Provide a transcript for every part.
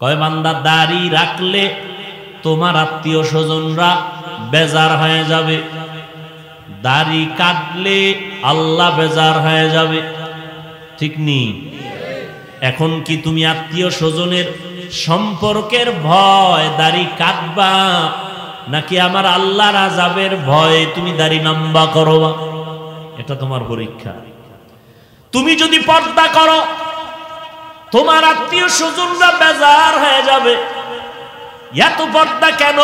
কয় বান্দা দাড়ি রাখলে তোমার আত্মীয় স্বজনরা বেজার হয়ে যাবে, দাড়ি কাটলে আল্লাহ বেজার হয়ে যাবে। ঠিক নেই? এখন কি তুমি আত্মীয় স্বজনের সম্পর্কের ভয় দাড়ি কাটবা, নাকি আমার আল্লাহর আযাবের ভয় তুমি দাড়ি লম্বা করবা? এটা তোমার পরীক্ষা। তুমি যদি পর্দা করো তোমার আত্মীয় স্বজনরা বেজার হয়ে যাবে। এত পর্দা কেন?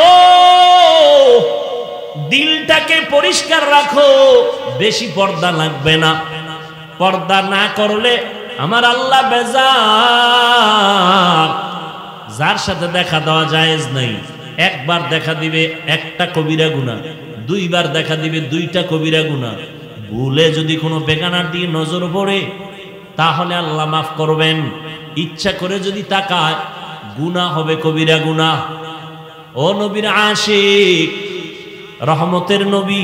দিলটাকে পরিষ্কার রাখো, বেশি পর্দা লাগবে না। পর্দা না করলে আমার আল্লাহ বেজার। যার সাথে দেখা দেওয়া জায়েজ নাই, একবার দেখা দিবে একটা কবিরা গুনাহ, দুইবার দেখা দিবে দুইটা কবিরা গুনাহ। ভুলে যদি কোনো বেগানার দিয়ে নজর পড়ে তাহলে আল্লাহ মাফ করবেন। ইচ্ছা করে যদি তাকায় গুনাহ হবে কবিরা গুনাহ। ও নবীর আশিক, রহমতের নবী,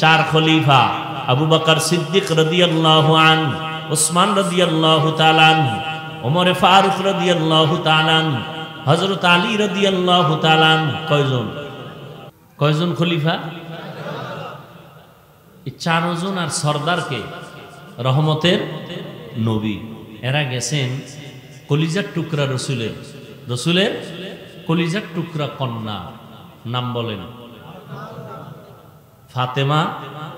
চার খলিফা আবু বকর সিদ্দিক রাদিয়াল্লাহু আনহু, উসমান রাদিয়াল্লাহু তাআলা আনহু, ওমর ফারুক রাদিয়াল্লাহু তাআলা আনহু, হযরত আলী রাদিয়াল্লাহু তাআলা আনহু। কয়জন খলিফা? এই চারজন আর সরদারকে রহমতের নবী। এরা গেছেন কলিজার টুকরা রসুলের কলিজার টুকরা কন্যা, নাম বলেন ফাতেমা,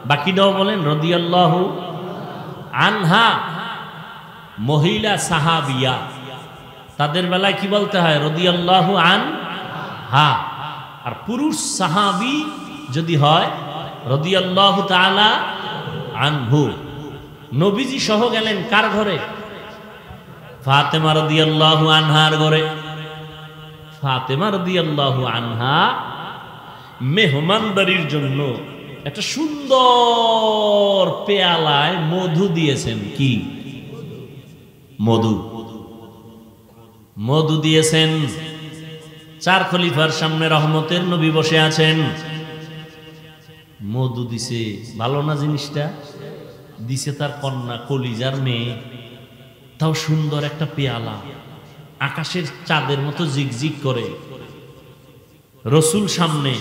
বাকিটাও বলেন রাদিয়াল্লাহু আনহা। মহিলা সাহাবিয়া, তাদের বেলায় কি বলতে হয়? রাদিয়াল্লাহু আনহা। আর পুরুষ সাহাবী যদি হয় রাদিয়াল্লাহু তাআলা আনহু। নবীজি সহ গেলেন কার ঘরে? ফাতেমা রাদিয়াল্লাহু আনহার ঘরে। ফাতেমা রাদিয়াল্লাহু আনহা মেহমানদারির জন্য একটা সুন্দর পেয়ালায় মধু দিয়েছেন। কি মধু দিয়েছেন। চার খলিফার সামনে রহমতের নবী বসে আছেন, মধু দিছে। ভালো না জিনিসটা? দিছে তার কন্যা, কলিজার মেয়ে, তাও সুন্দর একটা পেয়ালা, আকাশের চাঁদের মতো জিগজিগ করে। রসুল সামনে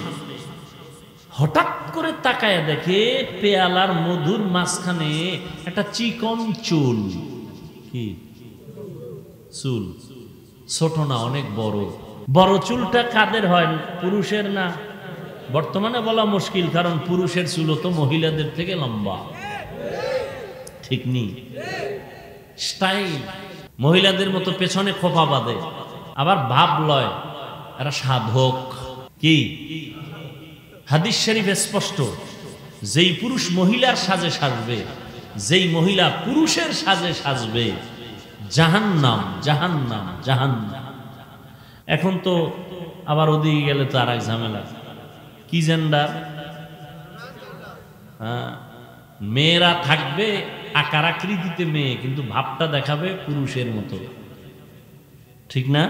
হঠাৎ করে তাকায় দেখে পেয়ালার মধুর মাঝখানে একটা চিকন চুল। কি চুল? ছোট না, অনেক বড়। বড় চুলটা কাদের হয়? পুরুষের না? বর্তমানে বলা মুশকিল, কারণ পুরুষের চুলও তো মহিলাদের থেকে লম্বা। ঠিক নেই? স্টাইল মহিলাদের মতো পেছনে খোপা বাঁধে, আবার ভাব লয় এরা সাধক। কি হাদিস শরীফে স্পষ্ট, যেই পুরুষ মহিলার সাজে সাজবে, যেই মহিলা পুরুষের সাজে সাজবে, জাহান্নাম জাহান্নাম জাহান্নাম। এখন তো আবার ওদিকে গেলে তো আর এক ঝামেলা। কি জেন্ডার? মেয়েরা থাকবে আকার আকৃতিতে মেয়ে, কিন্তু ভাবটা দেখাবে পুরুষের মতো। ঠিক না?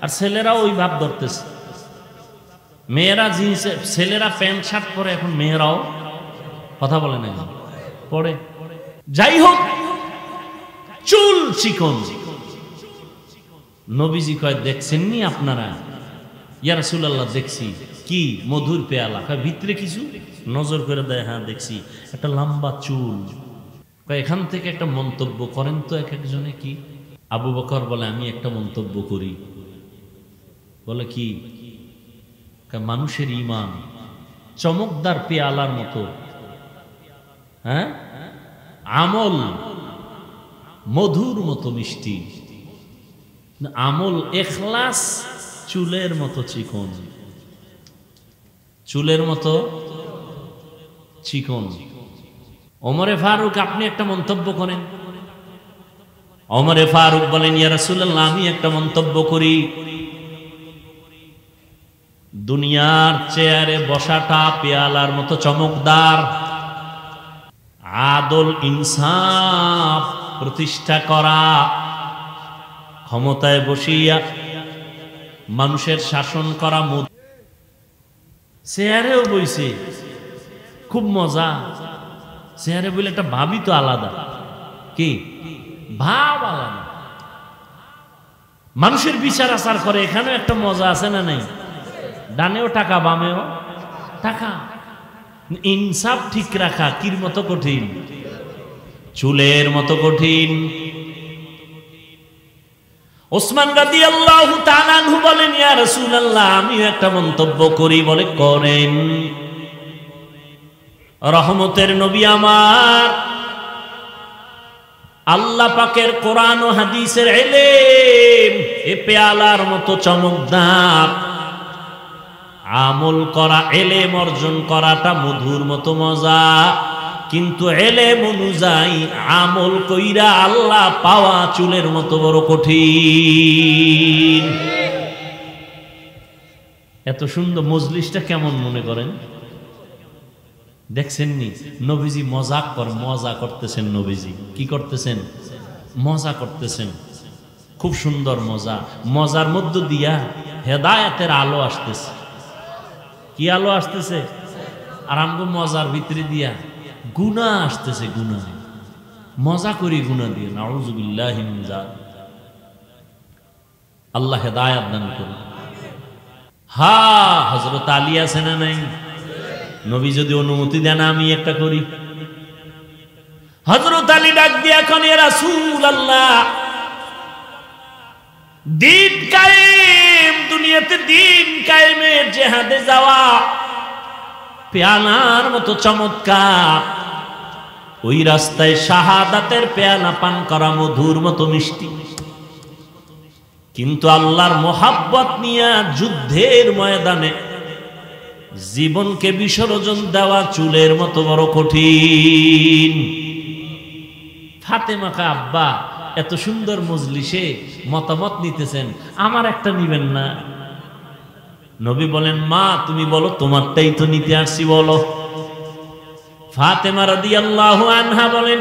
আর ছেলেরাও ওই ভাব ধরতেছে। মেয়েরা জিন্স, ছেলেরা প্যান্ট শার্ট পরে, এখন মেয়েরাও কথা বলে না পরে। যাই হোক, চুল চিকন। নবীজি কয়, দেখছেননি আপনারা? ইয়া রাসূলুল্লাহ, দেখছি। কি? মধুর পেয়ালা। কয় ভিতরে কিছু? নজর করে দেয়, হ্যাঁ দেখছি, একটা লম্বা চুল। কয় এখান থেকে একটা মন্তব্য করেন তো এক একজনে। কি? আবু বকর বলে, আমি একটা মন্তব্য করি। বলে কি? মানুষের ঈমান চমকদার পেয়ালার মতো, হ্যাঁ, আমল মধুর মতো মিষ্টি, আমল ইখলাস চুলের মতো চিকন। চুলের মতো চিকন। ওমরে ফারুক, আপনি একটা মন্তব্য করেন। ওমরে ফারুক বলেন, ইয়া রাসূলুল্লাহ, আমি একটা মন্তব্য করি। দুনিয়ার চেয়ারে বসাটা পেয়ালার মতো চমকদার, আদল ইনসাফ প্রতিষ্ঠা করা, ক্ষমতায় বসিয়া মানুষের শাসন করা, চেয়ারেও বইছে, খুব মজা। চেয়ারে বলে একটা ভাবই তো আলাদা। কি ভাব? আলাদা। মানুষের বিচার আচার করে, এখানেও একটা মজা আছে না নাই? ডানেও টাকা বামেও টাকা। ইনসাফ ঠিক রাখা কির মতো কঠিন? চুলের মতো কঠিন। ওসমান রাদিয়াল্লাহু তাআলা আনহু বলেন, ইয়া রাসূলুল্লাহ, আমি একটা মন্তব্য করি। বলে, করেন। রহমতের নবী আমার, আল্লাহ পাকের কোরআন ও হাদিসের ইলম এ পেয়ালার মতো চমকদার। আমল করা, ইলম অর্জন করাটা মধুর মতো মজা, কিন্তু ইলম অনুযায়ী আমল কইরা আল্লাহ পাওয়া চুলের মতো বড় কঠিন। এত সুন্দর মজলিসটা কেমন মনে করেন? দেখছেননি? নবীজি মজা করতেছেন। নবীজি কি করতেছেন? মজা করতেছেন। খুব সুন্দর মজা। মজার মধ্য দিয়া হেদায়েতের আলো আসতেছে। কি আলো আসতেছে? আর আমগো মজার ভিতরে দিয়া গুনাহ আসতেছে। গুনাহ, মজা করি গুনাহ দিয়ে। নাউযুবিল্লাহি মিন যালিক। আল্লাহ হেদায়েত দান করুন। হযরত আলী আছে না নাই? নবী যদি অনুমতি দেন আমি একটা করি। হযরত আলী ডাক দিয়ে এখন, ইয়া রাসূলুল্লাহ, দিন কায়েম, দুনিয়াতে দিন কায়েমের জিহাদে যাওয়া পেয়ালার মতো চমৎকার, ওই রাস্তায় শাহাদাতের পেয়ালা পান করা মধুর মতো মিষ্টি, কিন্তু আল্লাহর মোহাব্বত নিয়ে যুদ্ধের ময়দানে জীবনকে বিসর্জন দেওয়া চুলের মতো বড় কঠিন। ফাতেমা কা, আব্বা এত সুন্দর মজলিসে মতামত নিতেছেন, আমার একটা নিবেন না? নবী বলেন, মা তুমি বলো, তোমারটাই তো নিতে আসছি, বলো। ফাতেমা রাদিয়াল্লাহু আনহা বলেন,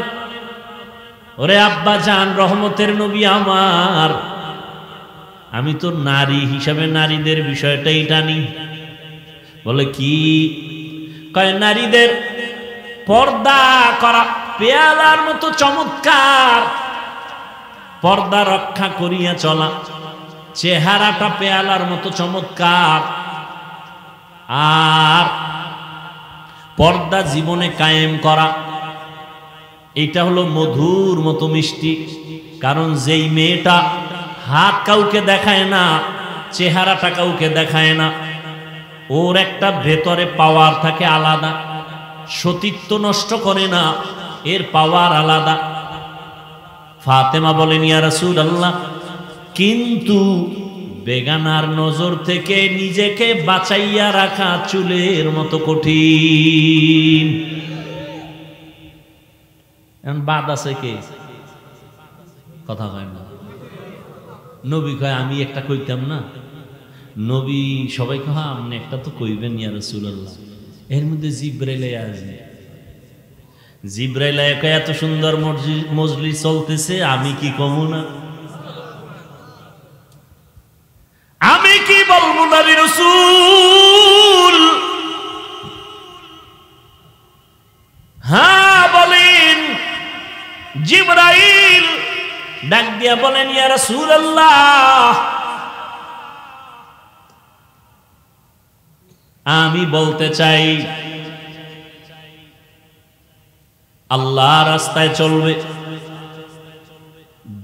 ওরে আব্বা জান, রহমতের নবী আমার, আমি তো নারী হিসাবে নারীদের বিষয়টাই টানি। বলে কি? কয়, নারীদের পর্দা করা পেয়ালার মতো চমৎকার, পর্দা রক্ষা করিয়া চলা, চেহারাটা পেয়ালার মতো চমৎকার, আর পর্দা জীবনে কায়েম করা, এটা হলো মধুর মতো মিষ্টি। কারণ যেই মেয়েটা হাত কাউকে দেখায় না, চেহারাটা কাউকে দেখায় না, ওর একটা ভেতরে পাওয়ার থাকে আলাদা, সতীত্ব নষ্ট করে না, এর পাওয়ার আলাদা। ফাতেমা বলেন, ইয়া রাসূলুল্লাহ, কিন্তু বেগানার নজর থেকে নিজেকে বাঁচাইয়া রাখা চুলের মতো কঠিন। এখন বাদ আছে কে? কথা কয় না। নবী কয়, আমি একটা কইতাম না? নবী সবাই কহা, আপনি একটা তো কইবেন ইয়া রাসূলুল্লাহ। এর মধ্যে জিবরাইল আসে। জিবরাইল কয়, এত সুন্দর মজলিস চলতেছে, আমি কি কমু না? আমি কি বলবো নবী রাসূল? হ্যাঁ বলেন। জিবরাইল ডাক দিয়া বলেন, ইয়া রাসূলুল্লাহ, আমি বলতে চাই, আল্লাহ রাস্তায় চলবে,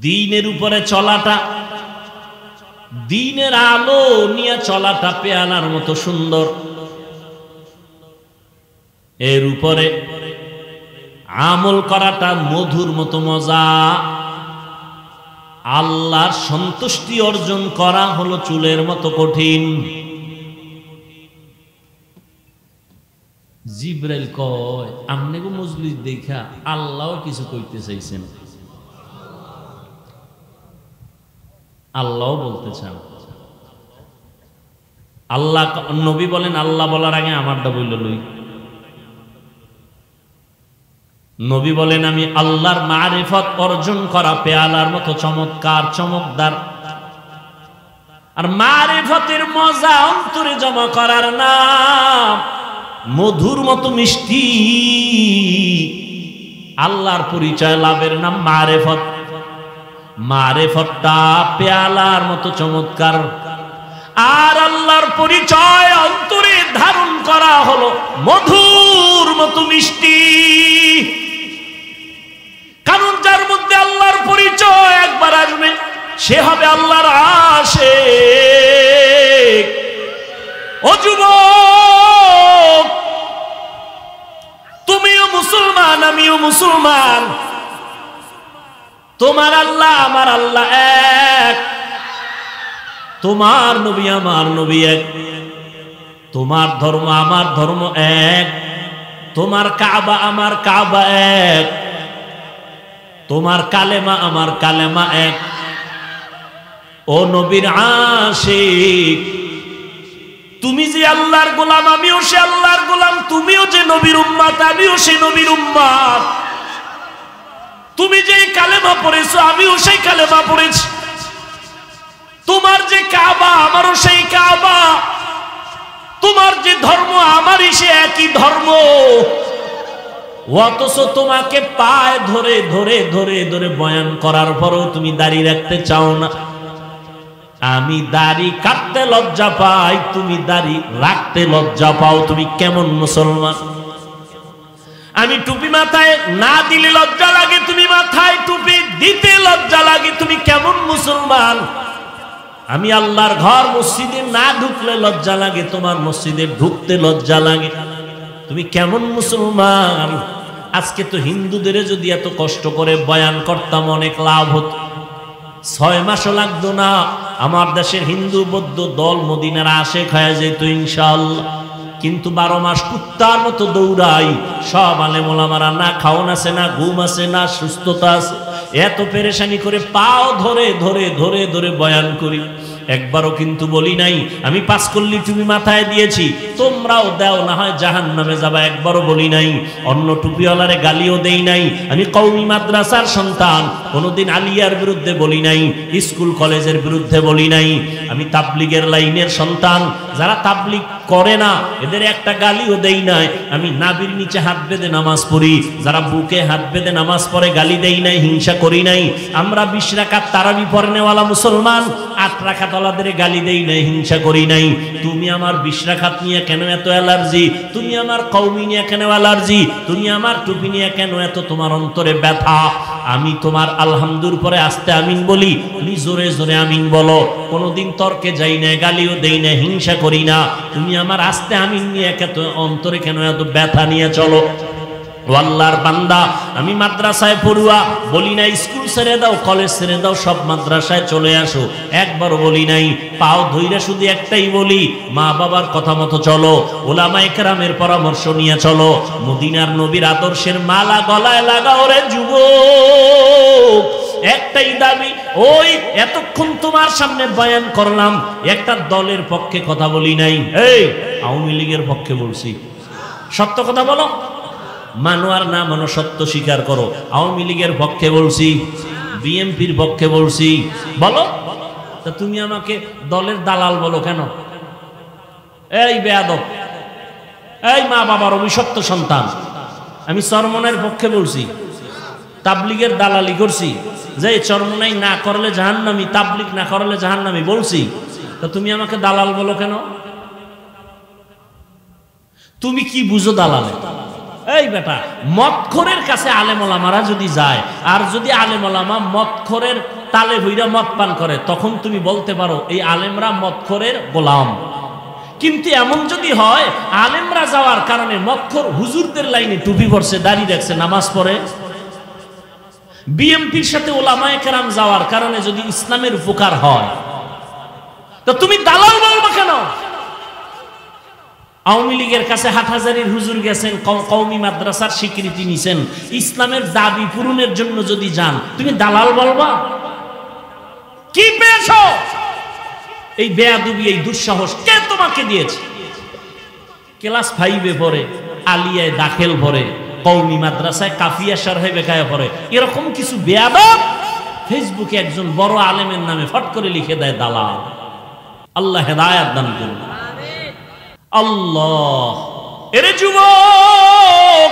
দ্বীনের উপরে চলাটা, দ্বীনের আলো নিয়ে চলাটা পেয়ালার মতো সুন্দর, এর উপরে আমল করাটা মধুর মতো মজা, আল্লাহর সন্তুষ্টি অর্জন করা হলো চুলের মতো কঠিন। জিবরাইল কয়, আমনে গো মজলিস দেখা আল্লাহও কিছু কইতে চাইছেন, আল্লাহও বলতে চান। আল্লাহ, নবী বলেন, আল্লাহ বলার আগে আমারটা বইল লই। নবী বলেন, আমি আল্লাহর মারিফত অর্জন করা পেয়ালার মতো চমৎকার, চমকদার। আর মারিফতের মজা অন্তরে জমা করার নাম মধুর মতো মিষ্টি। আল্লাহর পরিচয় লাভের নাম মারিফত। মারেফতটা পেয়ালার মতো চমৎকার, আর আল্লাহর পরিচয় অন্তরে ধারণ করা হলো মধুর মতো মিষ্টি। কারণ যার মধ্যে আল্লাহর পরিচয় একবার আসবে সে হবে আল্লাহর আশিক। ও যুবক, তুমিও মুসলমান, আমিও মুসলমান, তোমার আল্লাহ আমার আল্লাহ এক, তোমার নবী আমার নবী এক, তোমার ধর্ম আমার ধর্ম এক, তোমার কাবা আমার কাবা এক, তোমার কালেমা আমার কালেমা এক। ও নবীর আশিক, তুমি যে আল্লাহর গোলাম, আমিও সে আল্লাহর গোলাম, তুমিও যে নবীর উম্মত, আমিও সে নবীর উম্মত। তুমি যে কালেমা পড়েছো, আমিও সেই কালেমা পড়েছি। তোমার যে কাবা, আমারও সেই কাবা। তোমার যে ধর্ম, আমারই সে একই ধর্ম। অথচ তোমাকে পায়ে ধরে ধরে ধরে ধরে বয়ান করার পরও তুমি দাড়ি রাখতে চাও না। আমি দাড়ি কাটতে লজ্জা পাই, তুমি দাড়ি রাখতে লজ্জা পাও। তুমি কেমন মুসলমান? আমি টুপি মাথায় না দিলে লজ্জা লাগে, তুমি মাথায় টুপি দিতে লজ্জা লাগে। তুমি কেমন মুসলমান? আমি আল্লাহর ঘর মসজিদে না ঢুকলে লজ্জা লাগে, তোমার মসজিদে ঢুকতে লজ্জা লাগে। তুমি কেমন মুসলমান? আজকে তো হিন্দুদের যদি এত কষ্ট করে বয়ান করতাম অনেক লাভ হতো। 6 মাসও লাগতো না, আমার দেশের হিন্দু বৌদ্ধ দল মদিনার আশেক হয়ে যেত ইনশাআল্লাহ। কিন্তু 12 মাস কুত্তার মতো দৌড়াই। সব আলেম ওলামারা না খাওন আছে, না ঘুম আছে, না সুস্থতা আছে। এত পেরেশানি করে পাও ধরে ধরে ধরে ধরে বয়ান করি। একবারও কিন্তু বলি নাই আমি 5 কল্লি টুপি মাথায় দিয়েছি, তোমরাও দাও, না হয় জাহান্নামে যাবা। একবারও বলি নাই। অন্য টুপিওয়ালারে গালিও দেই নাই। আমি কওমি মাদ্রাসার সন্তান, কোনোদিন আলিয়ার বিরুদ্ধে বলি নাই, স্কুল কলেজের বিরুদ্ধে বলি নাই। আমি তাবলিগের লাইনের সন্তান, যারা তাবলিগ করে না এদের একটা গালিও দেই নাই। আমি নাভির নিচে হাত বেঁধে নামাজ পড়ি, যারা বুকে হাত বেঁধে নামাজ পড়ে গালি দেই নাই, হিংসা করি নাই। আমরা 20 রাকাত তারাবি পড়নেওয়ালা মুসলমান, 8 রাকাত ওয়ালাদের গালি দেই নাই, হিংসা করি নাই। তুমি আমার 20 রাকাত নিয়ে কেন এত অ্যালার্জি? তুমি আমার কওমি নিয়ে কেন অ্যালার্জি? তুমি আমার টুপি নিয়ে কেন এত তোমার অন্তরে ব্যথা? আমি তোমার আলহামদুর পরে আস্তে আমিন বলি, তুমি জোরে জোরে আমিন বলো। কোনোদিন তর্কে যাই না, গালিও দেই না, হিংসা করি না। তুমি আমার আস্তে আমিন নিয়ে এত অন্তরে কেন এত ব্যথা নিয়ে চলো? আল্লাহর বান্দা, আমি মাদ্রাসায় পড়ুয়া, বলি নাই স্কুল ছেড়ে দাও, কলেজ ছেড়ে দাও, সব মাদ্রাসায় চলে আসো। একবারও বলি নাই। পাও ধইরা শুধু একটাই বলি, মা বাবার কথা মতো চলো, ওলামায়ে কেরামের পরামর্শ নিয়ে চলো, মদিনার নবীর আদর্শের মালা গলায় লাগাও রে যুবক। একটাই দাবি, ওই এতক্ষণ তোমার সামনে বয়ান করলাম, একটা দলের পক্ষে কথা বলি নাই। এই আওয়ামী লীগের পক্ষে বলছি। সত্য কথা বলো, মানো আর না মানো, সত্য স্বীকার করো। আওয়ামী লীগের পক্ষে বলছি, বিএনপির পক্ষে বলছি, বলো। তা তুমি আমাকে দলের দালাল বলো কেন? এই বেয়াদব, এই মা বাবার অভিশপ্ত সন্তান। আমি চরমনের পক্ষে বলছি, তাবলিগের দালালি করছি, যে চরমনাই না করলে জাহান্নামী, তাবলিগ না করলে জাহান্নামী বলছি। তা তুমি আমাকে দালাল বলো কেন? তুমি কি বুঝো দালালে? এই বেটা, মদখোরের কাছে আলেম ওলামারা যদি যায়, আর যদি আলেম ওলামা মদখোরের তালে হইরা মদ পান করে, তখন তুমি বলতে পারো এই আলেমরা মদখোরের গোলাম। কিন্তু এমন যদি হয় আলেমরা যাওয়ার কারণে মদখোর হুজুরদের লাইনে টুপি পরছে, দাড়ি রাখছে, নামাজ পড়ে, বিএমপির সাথে ওলামায়ে কেরাম যাওয়ার কারণে যদি ইসলামের উপকার হয়, তো তুমি দালাল বলবা কেন? আওয়ামী লীগের কাছে হাটহাজারীর হুজুর গেছেন, কওমি মাদ্রাসার স্বীকৃতি নিছেন, ইসলামের দাবি পূরণের জন্য যদি যান, তুমি দালাল বলবা? কি পেয়েছো? এই বেয়াদবি, এই দুঃসাহস কে তোমাকে দিয়েছে? ক্লাস 5-এ পড়ে, আলিয়ায় দাখিল পড়ে, কওমি মাদ্রাসায় কাফিয়া শরহে বেকায়া পড়ে, এরকম কিছু বেয়াদব ফেসবুকে একজন বড় আলেমের নামে ফট করে লিখে দেয় দালাল। আল্লাহ হেদায়েত দান করুন। আল্লাহ, এরে যুবক,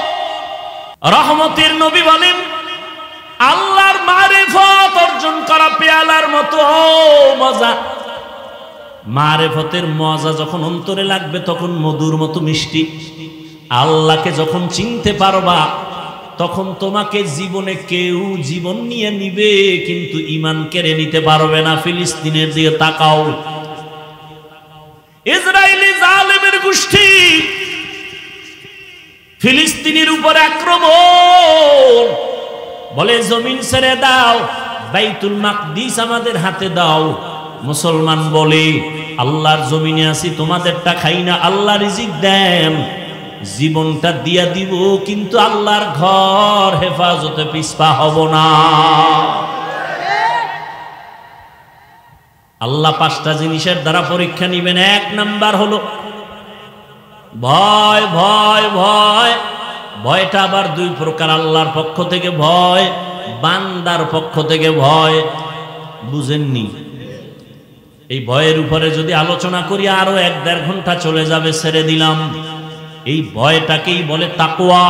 রহমতের নবী বলেন, আল্লাহর মারিফত অর্জন করা পেয়ালার মতো মজা। মারিফতের মজা যখন অন্তরে লাগবে তখন মধুর মতো মিষ্টি। আল্লাহকে যখন চিনতে পারবা তখন তোমাকে জীবনে কেউ জীবন নিয়ে নিবে কিন্তু ঈমান কেড়ে নিতে পারবে না। ফিলিস্তিনের দিকে তাকাও, ইসরায়েলি জালেমের গোষ্ঠী ফিলিস্তিনের উপরে আক্রমণ, বলে জমিন ছেড়ে দাও, বাইতুল মাকদিস আমাদের হাতে দাও। মুসলমান বলে আল্লাহর জমিনে আছি, তোমাদেরটা খাই না, আল্লাহ রিজিক দেন, জীবনটা দিয়া দিব কিন্তু আল্লাহর ঘর হেফাজতে পিছপা হব না। আল্লাহ 5টা জিনিসের দ্বারা পরীক্ষা নিবেন। 1 নাম্বার হলো ভয়। ভয় ভয় ভয়টা আবার 2 প্রকার, আল্লাহর পক্ষ থেকে ভয়, বান্দার পক্ষ থেকে ভয়। বুঝেননি? এই ভয়ের উপরে যদি আলোচনা করি আরো 1-1.5 ঘন্টা চলে যাবে, ছেড়ে দিলাম। এই ভয়টাকেই বলে তাকওয়া।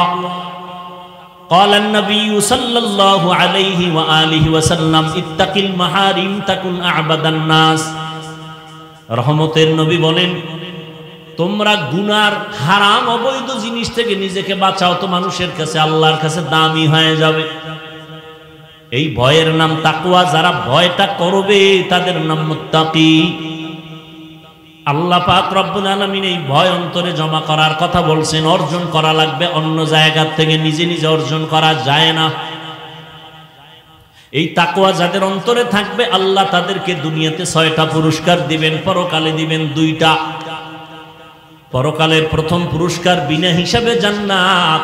قال النبي صلى الله عليه وآله وسلم اتق المحارم تكن أعبد الناس। রহমতের নবী বলেন, তোমরা গুনার হারাম অবৈধ জিনিস থেকে নিজেকে বাঁচাও তো মানুষের কাছে আল্লাহর কাছে দামি হয়ে যাবে। এই ভয়ের নাম তাকওয়া। যারা ভয়টা করবে তাদের নাম মুত্তাকি। আল্লাহ পাক রব্বুল আলামিন এই ভয় অন্তরে জমা করার কথা বলছেন। অর্জন করা লাগবে, অন্য জায়গা থেকে নিজে নিজে অর্জন করা যায় না। এই তাকওয়া যাদের অন্তরে থাকবে আল্লাহ তাদেরকে দুনিয়াতে 6টা পুরস্কার দিবেন, পরকালে দিবেন 2টা। পরকালের প্রথম পুরস্কার বিনা হিসাবে জান্নাত,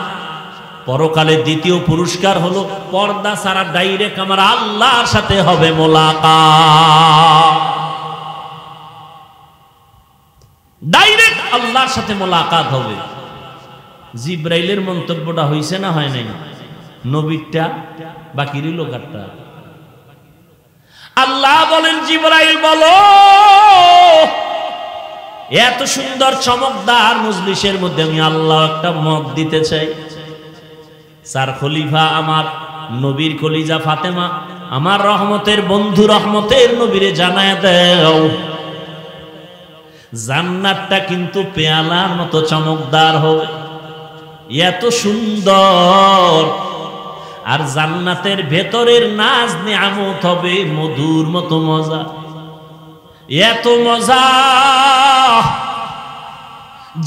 পরকালে দ্বিতীয় পুরস্কার হলো পর্দা ছাড়া ডাইরেক্ট আমার আল্লাহর সাথে হবে মোলাকাত। ডাইরেক্ট আল্লাহর সাথে মোলাকাত হবে। জিব্রাইলের মন্তব্যটা হইছে না হয় নাই? নবীরটা বাকি রইল কারটা? আল্লাহ বলেন, জিব্রাইল বলো, এত সুন্দর চমকদার মজলিসের মধ্যে আমি আল্লাহ একটা মত দিতে চাই। 4 খলিফা আমার নবীর কলিজা ফাতেমা, আমার রহমতের বন্ধু রহমতের নবীরে জানায় দাও, জান্নাতটা কিন্তু পেয়ালার মতো চমকদার হবে, এত সুন্দর। আর জান্নাতের ভেতরের নাজ নিয়ামত হবে মধুর মতো মজা, এত মজা।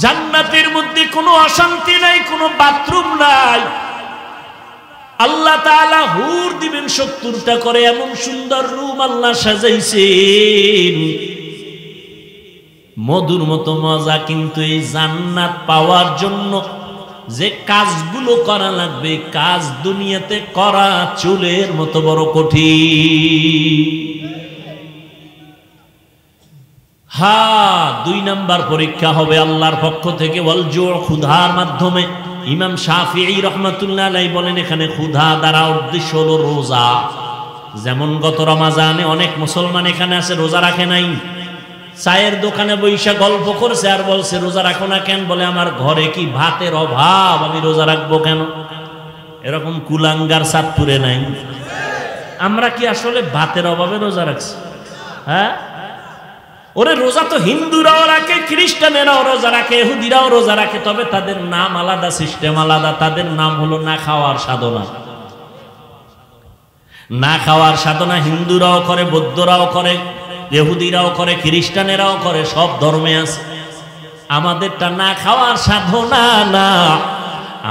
জান্নাতের মধ্যে কোনো অশান্তি নাই, কোনো বাথরুম নাই। আল্লাহ তাআলা হুর দিবেন 70টা করে, এমন সুন্দর রুম আল্লাহ সাজাইছেন, মধুর মতো মজা। কিন্তু এই জান্নাত পাওয়ার জন্য যে কাজগুলো করা লাগবে, কাজ দুনিয়াতে করা চুলের মতো বড় কঠিন। হ্যাঁ, 2 নাম্বার পরীক্ষা হবে আল্লাহর পক্ষ থেকে, ওয়াল জু, ক্ষুধার মাধ্যমে। ইমাম শাফিঈ রাহমাতুল্লাহ আলাইহি বলেন, এখানে ক্ষুধা দ্বারা উদ্দেশ্য হলো রোজা। যেমন গত রমাজানে অনেক মুসলমান এখানে আছে রোজা রাখে নাই, চায়ের দোকানে বৈশা গল্প করছে আর বলছে রোজা রাখো না কেন? বলে আমার ঘরে কি ভাতের অভাব, আমি রোজা রাখবো কেন? এরকম কুলাঙ্গার চাঁদপুরে নাই? আমরা কি আসলে ভাতের অভাবে রোজা রাখছি? হ্যাঁ, ওরে রোজা তো হিন্দুরাও রাখে, খ্রিস্টানেরাও রোজা রাখে, ইহুদিরাও রোজা রাখে, তবে তাদের নাম আলাদা, সিস্টেম আলাদা। তাদের নাম হলো না খাওয়ার সাধনা। না খাওয়ার সাধনা হিন্দুরাও করে, বৌদ্ধরাও করে, ইহুদিরাও করে, খ্রিস্টানেরাও করে, সব ধর্মে আছে। আমাদেরটা না খাওয়ার সাধনা না,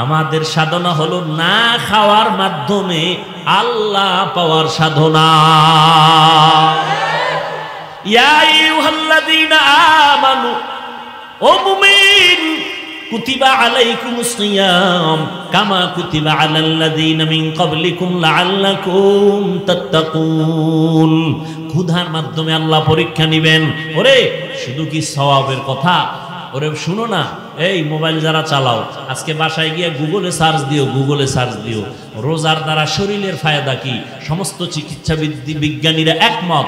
আমাদের সাধনা হলো না খাওয়ার মাধ্যমে আল্লাহ পাওয়ার সাধনা। ইয়া আইয়ুহাল্লাযীনা আমানু, ও মুমিন, কুতিবা আলাইকুমুস সিয়াম কামা কুতিবা আলাল্লাযীনা মিন ক্বাবলিকুম লাআল্লাকুম তাত্তাকুন। ক্ষুধার মাধ্যমে আল্লাহ পরীক্ষা নিবেন। ওরে শুধু কি সওয়াবের কথা? ওরে শুনো না, এই মোবাইল যারা চালাও, আজকে বাসায় গিয়ে গুগলে সার্চ দিও, গুগলে সার্চ দিও রোজার দ্বারা শরীরের ফায়দা কি। সমস্ত চিকিৎসা বিজ্ঞানীরা একমত,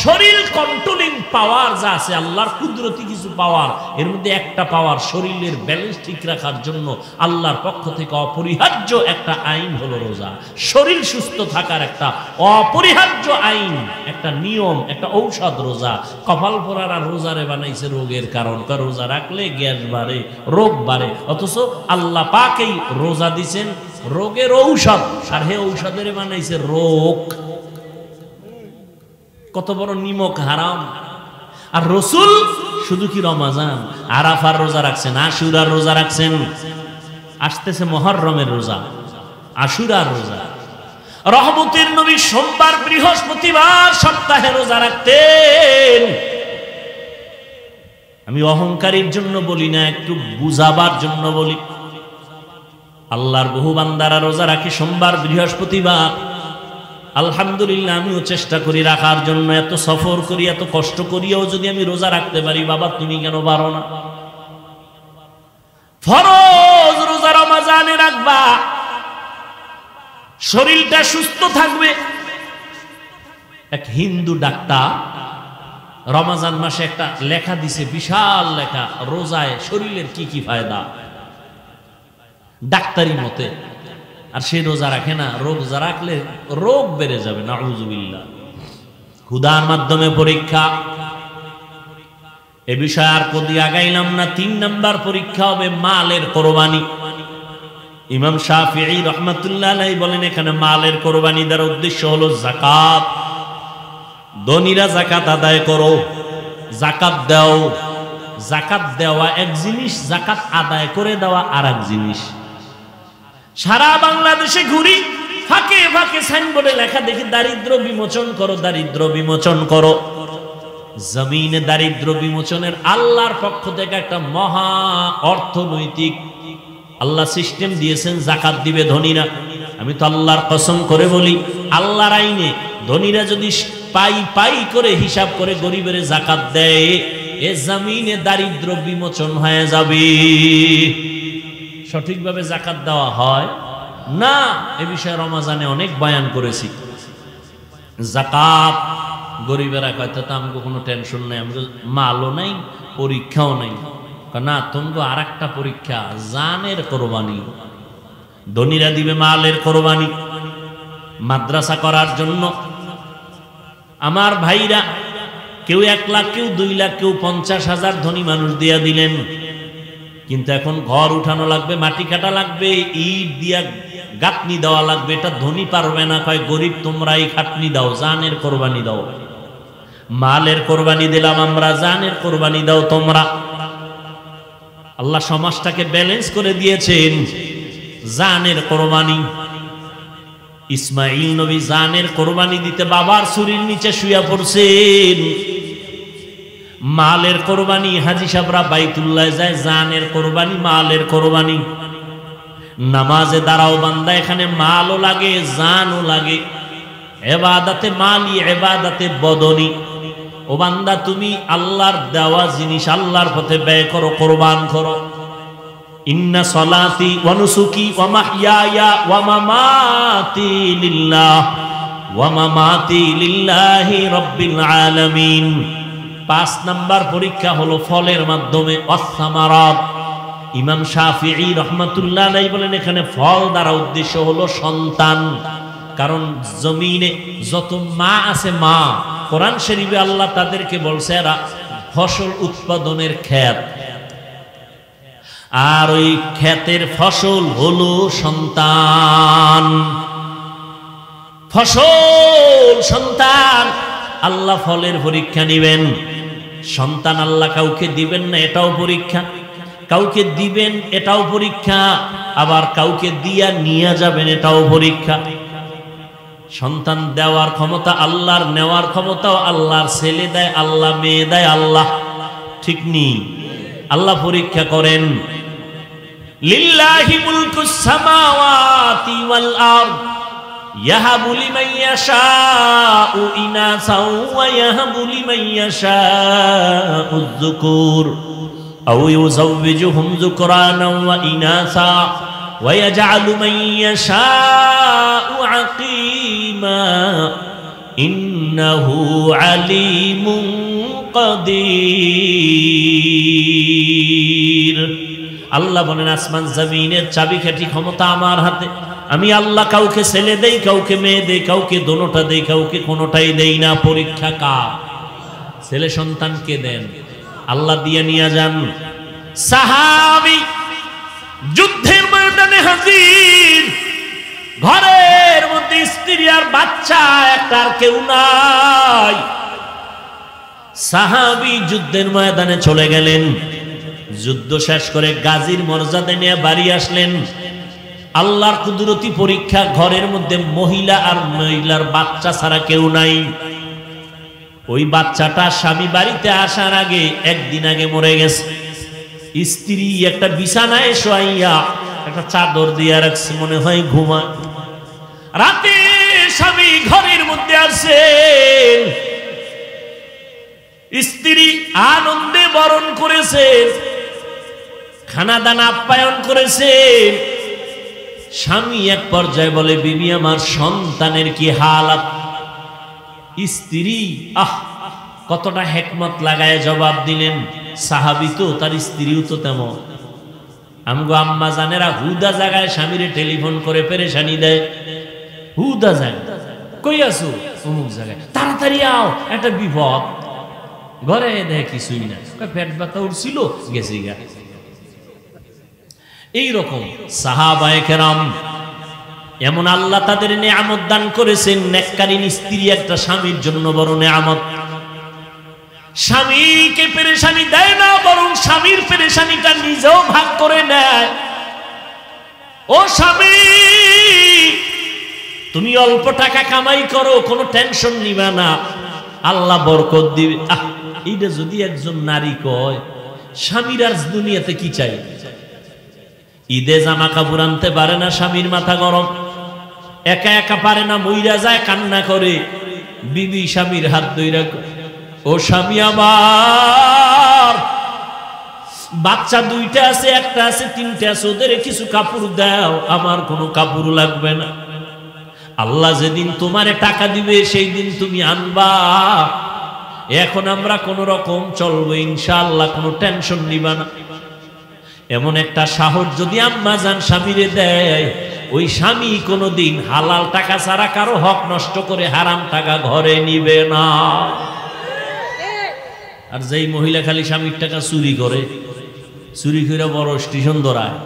শরীর কন্ট্রোলিং পাওয়ার যা আছে, আল্লাহর কুদরতি কিছু পাওয়ার, এর মধ্যে একটা পাওয়ার শরীরের ব্যালেন্স ঠিক রাখার জন্য আল্লাহর পক্ষ থেকে অপরিহার্য একটা আইন হলো রোজা। শরীর সুস্থ থাকার একটা অপরিহার্য আইন, একটা নিয়ম, একটা ঔষধ রোজা। কপাল পোড়ারা রোজারে বানাইছে রোগের কারণ, রোজা রাখলে গ্যাস বাড়ে, রোগ বাড়ে, অথচ আল্লাহ পাকেই রোজা দিছেন রোগের ঔষধ, আর হে ঔষধের বানাইছে রোগ। কত বড় নিমক হারাম। আর রসুল শুধু কি রমাজান আরাফার রোজা রাখছেন, আশুরার রোজা রাখছেন, আসতেছে মুহররমের রোজা, আশুরার রোজা। রহমতের নবী সোমবার বৃহস্পতিবার সপ্তাহে রোজা রাখতেন। আমি অহংকারের জন্য বলি না, একটু বুঝাবার জন্য বলি। আল্লাহর বহু বান্দারা রোজা রাখি সোমবার বৃহস্পতিবার। আলহামদুলিল্লাহ, আমিও চেষ্টা করি রাখার জন্য। এত সফর করি, এত কষ্ট করিও যদি আমি রোজা রাখতে পারি, বাবা তুমি কেন পারো না? ফরজ রোজা রমজানে রাখবা, শরীরটা সুস্থ থাকবে। এক হিন্দু ডাক্তার রমজান মাসে একটা লেখা দিছে, বিশাল লেখা, রোজায় শরীরের কি কি ফায়দা ডাক্তারি মতে। আর সে রোজা রাখে না, রোজা রাখলে রোগ বেড়ে যাবে, নাউযুবিল্লাহ। ক্ষুধার মাধ্যমে পরীক্ষা, এ বিষয়ে আর কদি আগাইলাম না। 3 নাম্বার পরীক্ষা হবে মালের কোরবানি। ইমাম শাফিঈ রাহমাতুল্লাহ আলাইহি বলেন, এখানে মালের কোরবানি দেওয়ার উদ্দেশ্য হলো যাকাত। ধনীরা যাকাত আদায় করো, যাকাত দাও। যাকাত দেওয়া এক জিনিস, যাকাত আদায় করে দেওয়া আর এক জিনিস। সারা বাংলাদেশে ঘুরি, ফাঁকে ফাঁকে সাইনবোর্ডে লেখা দেখি দারিদ্র বিমোচন করো, দারিদ্র বিমোচন করো। জমিনে দারিদ্র বিমোচনের আল্লাহর পক্ষ থেকে একটা মহা অর্থনৈতিক আল্লাহ সিস্টেম দিয়েছেন, যাকাত দিবে ধনীরা। আমি তো আল্লাহর কসম করে বলি, আল্লাহর আইনে ধনীরা যদি পাই পাই করে হিসাব করে গরিবের যাকাত দেয়, এ জমিনে দারিদ্র বিমোচন হয়ে যাবে। সঠিকভাবে যাকাত দেওয়া হয় না, এ বিষয়ে রমজানে অনেক বয়ান করেছি। যাকাত গরিবেরা কয়তো তো আমাকে কোনো টেনশন নাই, আমাকে মালও নাই, পরীক্ষাও নাই। না, তোমাকে আর একটা পরীক্ষা, জানের কোরবানি। ধনীরা দিবে মালের কোরবানি মাদ্রাসা করার জন্য। আমার ভাইরা কেউ 1 লাখ, কেউ 2 লাখ, কেউ 50,000 ধনী মানুষ দিয়া দিলেন। কিন্তু এখন ঘর উঠানো লাগবে, মাটি কাটা লাগবে, ইট দিয়া গাঁথনি দেওয়া লাগবে। এটা ধনী পারবে না, কয় গরিব তোমরাই খাটনি দাও, জানের কোরবানি দাও। মালের কোরবানি দিলাম আমরা, জানের কোরবানি দাও তোমরা। আল্লাহ সমাজটাকে ব্যালেন্স করে দিয়েছেন। জানের কোরবানি, ইসমাইল নবী জানের কোরবানি দিতে বাবার ছুরির নিচে শুয়ে পড়ছেন। মালের কোরবানি, হাজী সাহেবরা বাইতুল্লাহ যায়, জানের কোরবানি, মালের কোরবানি। নামাজে দাঁড়াও বান্দা, এখানে মালও লাগে, জানও লাগে। ইবাদতে মালি, ইবাদতে বদনি। ও বান্দা, তুমি আল্লাহর দেওয়া জিনিস আল্লাহর পথে ব্যয় করো, কোরবান করো। ইন্না সলাতি ওয়া নুসুকি ওয়া মাহইয়ায়া ওয়া মামাতি লিল্লাহ ওয়া মামাতি লিল্লাহি রাব্বিল আলামিন। 5 নাম্বার পরীক্ষা হলো ফলের মাধ্যমে, ওয়াসসামারাত। ইমাম শাফিঈ রাহমাতুল্লাহ আলাইহি বলেন, এখানে ফল দ্বারা উদ্দেশ্য হলো সন্তান। কারণ জমিনে যত মা আছে, মা, কোরআন শরীফে আল্লাহ তাদেরকে বলছে এরা ফসল উৎপাদনের ক্ষেত, আর ওই ক্ষেতের ফসল হলো সন্তান। ফসল সন্তান, আল্লাহ ফলের পরীক্ষা নিবেন। সন্তান আল্লাহ কাউকে দিবেন না, এটাও পরীক্ষা। কাউকে দিবেন, এটাও পরীক্ষা। আবার কাউকে দিয়া নিয়ে যাবেন, এটাও পরীক্ষা। সন্তান দেওয়ার ক্ষমতা আল্লাহর, নেওয়ার ক্ষমতাও আল্লাহর। ছেলে দেয় আল্লাহ, মেয়ে দেয় আল্লাহ, ঠিক নি? আল্লাহ পরীক্ষা করেন। লিল্লাহি মুলকুস সামাওয়াতি ওয়াল আরদ ইয়াহাবু লিমান ইয়াশাউ ইনাসা ওয়া ইয়াহাবু লিমান ইয়াশাউ যুকুর আও ইউযাওবিজুহুম যুকরানাও ওয়া ইনাসা ওয়া ইয়াজআলু মান ইয়াশাউ আকিমা ইন্নাহু আলিমুন কাদির। আল্লাহ বলেন আসমান জমিনের চাবিকাঠি ক্ষমতা আমার হাতে। আমি আল্লাহ কাউকে ছেলে দেই, কাউকে মেয়ে দেই, কাউকে দোনোটা দেই, কাউকে কোনোটাই দেই না। পরীক্ষা কার? ছেলে সন্তানকে দেন, আল্লাহ দিয়ে নিয়ে যান। সাহাবী যুদ্ধের ময়দানে হাজির, ঘরের মধ্যে স্ত্রী আর বাচ্চা, একটা আর কেউ নাই। সাহাবী যুদ্ধের ময়দানে চলে গেলেন, যুদ্ধ শেষ করে গাজীর মর্যাদা নিয়ে বাড়ি আসলেন। আল্লাহর কুদরতি পরীক্ষা, ঘরের মধ্যে মহিলা আর মহিলার বাচ্চা ছাড়া কেউ নাই। ওই বাচ্চাটা স্বামী বাড়িতে আসার আগে, একদিন আগে মরে গেছে। স্ত্রী একটা বিছানায় শোয়াইয়া একটা চাদর দিয়ে রাখছে, মনে হয় ঘুমায়। রাতে স্বামী ঘরের মধ্যে আসে, স্ত্রী আনন্দে বরণ করেছে, খানা দানা আপ্যায়ন করেছে। স্বামী এক পর্যায়ে বলে, বিবি আমার সন্তানের কি হালাত? স্ত্রী কতটা হেকমত লাগায় জবাব দিলেন। সাহাবী তো, তার স্ত্রীও তো তেমন। আমগো আম্মা জানেরা হুদা জায়গায় স্বামীরে টেলিফোন করে পেরেশানি দেয়। হুদা যায়, কই আছো? অমুক জায়গায়, তাড়াতাড়ি আও, একটা বিপদ। ঘরে দেখে কিছুই না, পেট ব্যথা উঠছিল, গেছি গা। এইরকম সাহাবায়ে কেরাম, এমন আল্লাহ তাদের নেয়ামত দান করেছেন। নেককারীন স্ত্রী একটা স্বামীর জন্য বড় নেয়ামত। স্বামীকে পেরেশানি দেয় না, বরং স্বামীর পেরেশানিটা নিজেও ভাগ করে নেয়। ও স্বামী, তুমি অল্প টাকা কামাই করো, কোনো টেনশন নিবা না, আল্লাহ বরকত দিবে। এইটা যদি একজন নারী কয়, স্বামীর আর দুনিয়াতে কি চাই? ঈদে জামা কাপড় আনতে পারে না, স্বামীর মাথা গরম, একা একা পারে না, মইরা যায়, কান্না করে। বিবি স্বামীর হাত ধইরা, ও স্বামী আমার, বাচ্চা দুইটা আছে, একটা আছে, তিনটা আছে, ওদের কিছু কাপড় দাও, আমার কোনো কাপড় লাগবে না। আল্লাহ যেদিন তোমারে টাকা দিবে সেই দিন তুমি আনবা। এখন আমরা কোন রকম চলবো ইনশাআল্লাহ, কোনো টেনশন নিবা না। এমন একটা সাহস যদি আম্মা জান স্বামীরে দেয়, ওই স্বামী কোনোদিন হালাল টাকা ছাড়া কারো হক নষ্ট করে হারাম টাকা ঘরে নিবে না। আর যেই মহিলা খালি স্বামীর টাকা চুরি করে, চুরি করে বড় স্টেশন ধরায়,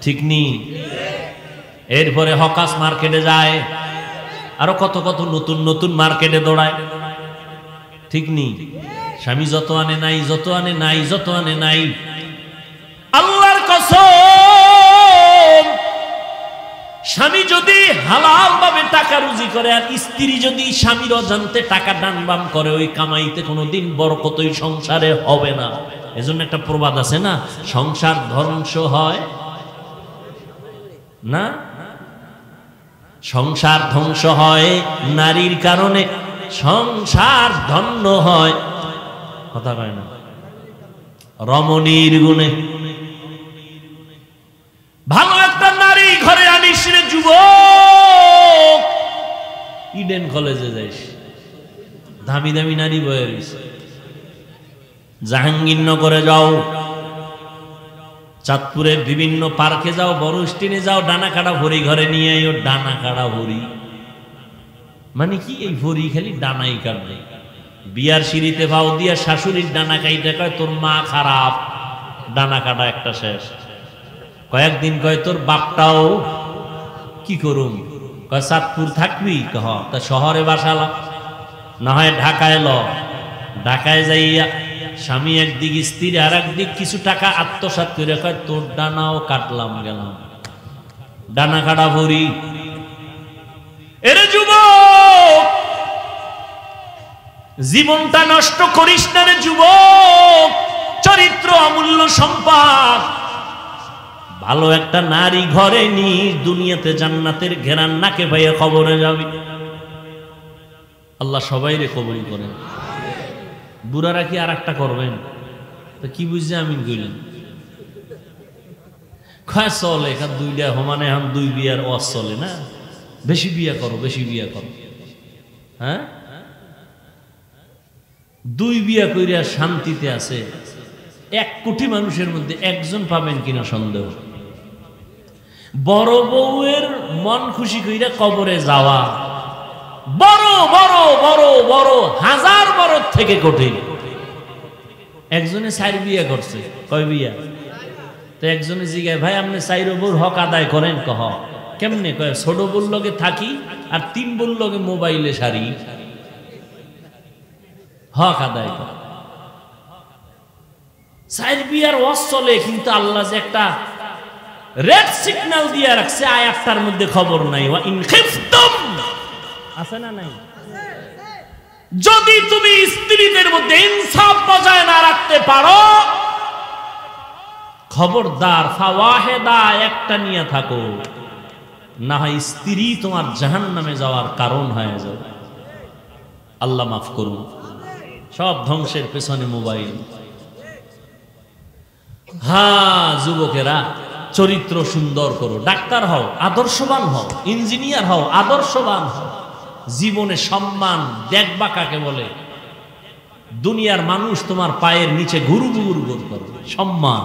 ঠিক নি? এরপরে হকাস মার্কেটে যায়, আরো কত কত নতুন নতুন মার্কেটে দৌড়ায়, ঠিক নি? স্বামী যত আনে নাই, যত আনে নাই, যত আনে নাই। আল্লাহর কসম, স্বামী যদি হালাল ভাবে টাকা রুজি করে, আর স্ত্রী যদি স্বামীর অজান্তে টাকা ডানবাম করে, ওই কামাইতে কোনোদিন বরকত ওই সংসারে হবে না। এজন্য একটা প্রবাদ আছে না, সংসার ধ্বংস হয় না, সংসার ধ্বংস হয় নারীর কারণে, সংসার ধন্য হয়, কথা কয় না, রমণীর গুণে। ভালো একটা নারী ঘরে আনিস রে যুবক, ইডেন কলেজে যাইস, দামি দামি নারী বয়ে রইছে। জাহাঙ্গীরনগরে যাও, চাঁদপুরের বিভিন্ন পার্কে যাও, বড় স্টেনে যাও, ডানা কাটা ভরি ঘরে নিয়ে আইও। ডানা কাটা ভরি মানে কি? এই ভরি খালি ডানাই কাটবে। বিয়ার সিঁড়িতে ভাও দিয়া শাশুড়ির ডানা কাইটা কয় তোর মা খারাপ, ডানা কাটা একটা শেষ। কয়েকদিন কয় তোর বাপটাও কি করুম, কয় চাঁদপুর থাকবি, কহ তা শহরে বাসালা, না হয় ঢাকায় ল। ঢাকায় যাইয়া স্বামী একদিক, স্ত্রী আর একদিক, কিছু টাকা আত্মসাৎ করে কয় তোর ডানাও কাটলাম গেলাম, ডানা কাটা ভরি। এরে যুবক, জীবনটা নষ্ট করিস না রে যুবক, চরিত্র অমূল্য সম্পদ। ভালো একটা নারী ঘরে নি, দুনিয়াতে জান্নাতের ঘেরান নাকে ভাইয়া কবরে যাবি। আল্লাহ সবাই রে কবুল করেন। বুড়ারা কি আর একটা করবেন? তো কি বুঝছে আমিন কইলেন? কয় চলে এখান দুইটা সমানে এখন দুই বিয়ার ওয়াজ চলে না, বেশি বিয়া করো, বেশি বিয়া করো। হ্যাঁ, দুই বিয়া কইরা শান্তিতে আছে 1 কোটি মানুষের মধ্যে একজন পাবেন কিনা সন্দেহ। বড় বউয়ের মন খুশি কইরা কবরে যাওয়া বড় বড় বড় বড় হাজার বড় থেকে কঠিন। একজনে 4 বিয়া করছে, কয় বিয়া? তো একজনে জিগায়, ভাই আপনি 4 বউর হক আদায় করেন? কহ কেমনে? কয় ছোট বউর লগে থাকি আর 3 বউর লগে মোবাইলে সারি, হক আদায় করে। 4 বিয়ার ওয়াজ চলে, কিন্তু আল্লাহ যে একটা রেড সিগন্যাল দিয়ে রাখছে আয়াতটার মধ্যে খবর নাই। ওয়া ইন খিফতুম, আছে না নাই? যদি তুমি স্ত্রীদের মধ্যে ইনসাফ বজায় না রাখতে পারো, খবরদার ফাওয়াহিদা একটা নিয়ে থাকো, না হয় স্ত্রী তোমার জাহান্নামে যাওয়ার কারণ হয়ে যাবে। আল্লাহ মাফ করুন। সব ধ্বংসের পেছনে মোবাইল। হ্যাঁ যুবকেরা, চরিত্র সুন্দর করো, ডাক্তার হও, আদর্শবান হও, ইঞ্জিনিয়ার হও, আদর্শবান হও। জীবনে সম্মান দেখবা কাকে বলে? দুনিয়ার মানুষ তোমার পায়ের নিচে ঘুরু ঘুরু ঘুর করবে। সম্মান,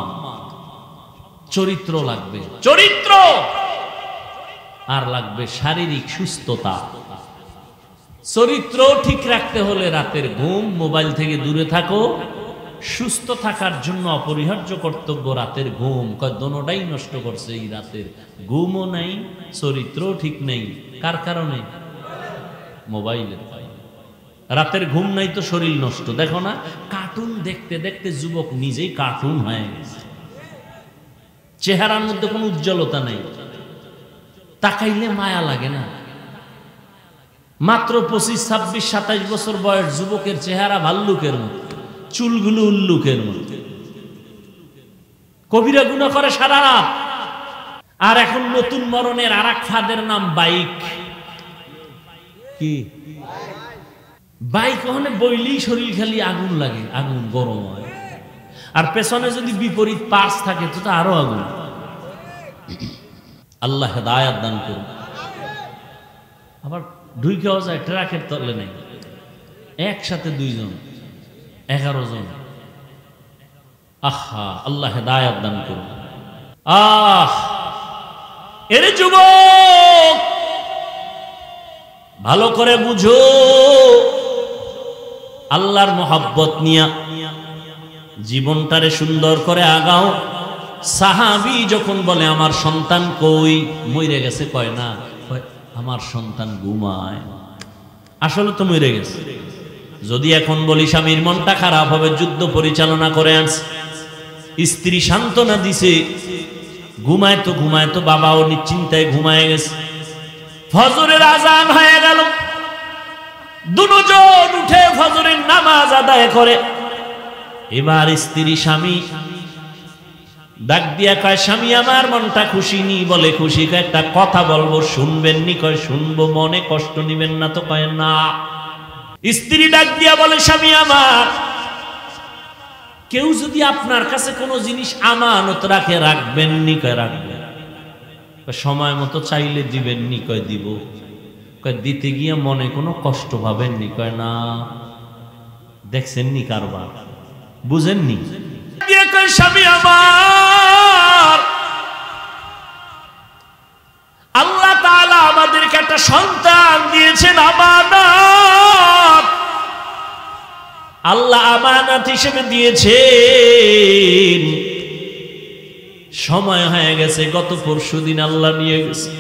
চরিত্র লাগবে, চরিত্র। আর লাগবে শারীরিক সুস্থতা। চরিত্র ঠিক রাখতে হলে রাতের ঘুম, মোবাইল থেকে দূরে থাকো। সুস্থ থাকার জন্য অপরিহার্য কর্তব্য রাতের ঘুম। দোনোটাই নষ্ট করছে এই রাতের ঘুমও নাই, চরিত্রও ঠিক নেই। কার কারণে? মোবাইলের। রাতের ঘুম নাই তো শরীর নষ্ট। দেখো না, কার্টুন দেখতে দেখতে যুবক নিজেই কার্টুন হয়ে গেছে। চেহারার মধ্যে কোনো উজ্জ্বলতা নেই, তাকাইলে মায়া লাগে না। মাত্র 25, 26, 27 বছর বয়স যুবকের চেহারা ভাল্লুকের মতো, চুলগুলো উল্লুকের মতো। কবিরা গুনাহ করে সারা রাত। আর এখন নতুন মরণের আর এক ফাঁদের নাম বাইক। কি বাইক? ওখানে বইলেই শরীর খালি আগুন লাগে, আগুন গরম হয়। আর পেছনে যদি বিপরীত পাশ থাকে তো আরো আগুন। আল্লাহ হেদায়াত দান করুন। আবার ঢুকেও যায় ট্রাকের তলে নেই, একসাথে 2 জন, 11 জন। আহা, আল্লাহ হেদায়াত দান করুন। এর যুবক ভালো করে বুঝো, আল্লাহর মোহাব্বত নিয়া জীবনটারে সুন্দর করে আগাও। সাহাবী যখন বলে আমার সন্তান কই, মরে গেছে, কয় না, আমার সন্তান ঘুমায়। আসলে তো মরে গেছে। যদি এখন বলি স্বামীর মনটা খারাপ হবে, যুদ্ধ পরিচালনা করে আনছে, স্ত্রী সান্ত্বনা দিছে, ঘুমায় তো বাবাও নিশ্চিন্তায় ঘুমায় গেছে। ফজরের আজান হয়ে গেল, দুজন উঠে ফজরের নামাজ আদায় করে। এবার স্ত্রী স্বামী ডাক দিয়া কয়, স্বামী আমার মনটা খুশি নি। বলে খুশি? একটা কথা বলবো, শুনবেন নি? কয় শুনবো। মনে কষ্ট নিবেন না তো? কয় না। স্ত্রী ডাক দিয়া বলে, স্বামী আমার, কেউ যদি আপনার কাছে কোনো জিনিস আমানত রাখে, রাখবেন নি? কয় রাখবেন। সময় মতো চাইলে দিবেন নি? কয় দিব। কয় দিতে গিয়ে মনে কোনো কষ্ট পাবেন নি? কয় না। দেখছেন নি কারবার? বুঝেননি? স্বামী আমার, আল্লাহ তাআলা আমাদেরকে একটা সন্তান দিয়েছেন, আমানত। আল্লাহ আমানত হিসেবে দিয়েছেন। সময় হয়ে গেছে, গত পরশুদিন আল্লাহ নিয়ে গেছে।